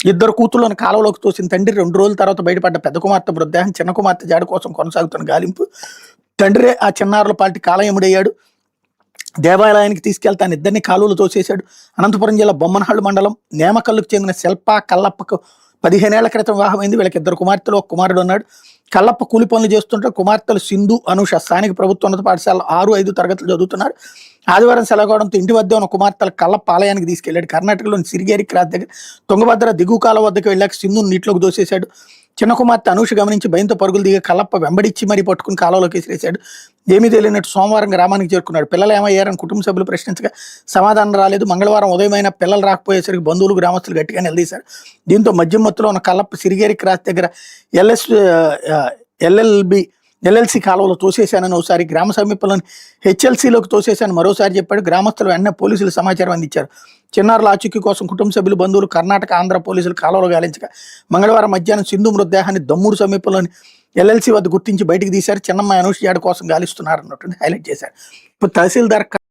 ఇద్దరు కూతుళ్లను కాలువలోకి తోసిన తండ్రి 2 రోజుల తర్వాత బయటపడ్డ పెద్ద కుమార్తె మృతదేహం, చిన్న కుమార్తె జాడ కోసం కొనసాగుతున్న గాలింపు. తండ్రే ఆ చిన్నారుల పార్టీ కాలయముడయ్యాడు. దేవాలయానికి తీసుకెళ్తాను ఇద్దరిని కాలువలు తోసేశాడు. అనంతపురం జిల్లా బొమ్మనహళ్ళు మండలం నేమకల్లుకు చెందిన శిల్ప కల్లప్పకు 15 ఏళ్ల క్రితం వివాహమైంది. వీళ్ళకి 2 కుమార్తెలు, 1 కుమారుడు ఉన్నాడు. కల్లప్ప కూలి పనులు చేస్తుంటే కుమార్తెలు సింధు, అనూష స్థానిక ప్రభుత్వ ఉన్నత పాఠశాల 6, 5 తరగతులు చదువుతున్నారు. ఆదివారం సెలవుకోవడంతో ఇంటి వద్ద ఉన్న కుమార్తెల కల్లప్ప ఆలయానికి తీసుకెళ్లాడు. కర్ణాటకలోని సిరిగేరి క్రాస్ దగ్గర తుంగభద్ర దిగువ కాలం వద్దకు వెళ్ళాక సింధును నీటిలోకి దోసేశాడు. చిన్న కుమార్తె అనూష గమనించి భయంతో పరుగులు దిగి కల్లప్ప వెంబడిచ్చి మరీ పట్టుకుని కాలంలోకి విసిరేశాడు. ఏమీ తెలియనట్టు సోమవారం గ్రామానికి చేరుకున్నాడు. పిల్లలు ఏమయ్యారని కుటుంబ సభ్యులు ప్రశ్నించగా సమాధానం రాలేదు. మంగళవారం ఉదయమైన పిల్లలు రాకపోయేసరికి బంధువులు, గ్రామస్తులు గట్టిగా నిలదీశారు. దీంతో మద్యం మత్తులో ఉన్న కల్లప్ప సిరిగేరి క్రాస్ దగ్గర ఎల్ఎల్సి కాలువలో తోసేశానని ఒకసారి, గ్రామ సమీపంలోని హెచ్ఎల్సీలోకి తోసేశాను మరోసారి చెప్పాడు. గ్రామస్తులు వెంటనే పోలీసులు సమాచారం అందించారు. చిన్నారుల ఆచూకీ కోసం కుటుంబ సభ్యులు, బంధువులు కర్ణాటక, ఆంధ్ర పోలీసులు కాలువలో గాలించగా మంగళవారం మధ్యాహ్నం సింధు మృతదేహాన్ని దమ్మూరు సమీపంలోని ఎల్ఎల్సీ వద్ద గుర్తించి బయటికి తీశారు. చిన్నమ్మాయి అనూష్ జాడ కోసం గాలిస్తున్నారన్నట్టు హైలైట్ చేశారు. ఇప్పుడు తహసీల్దార్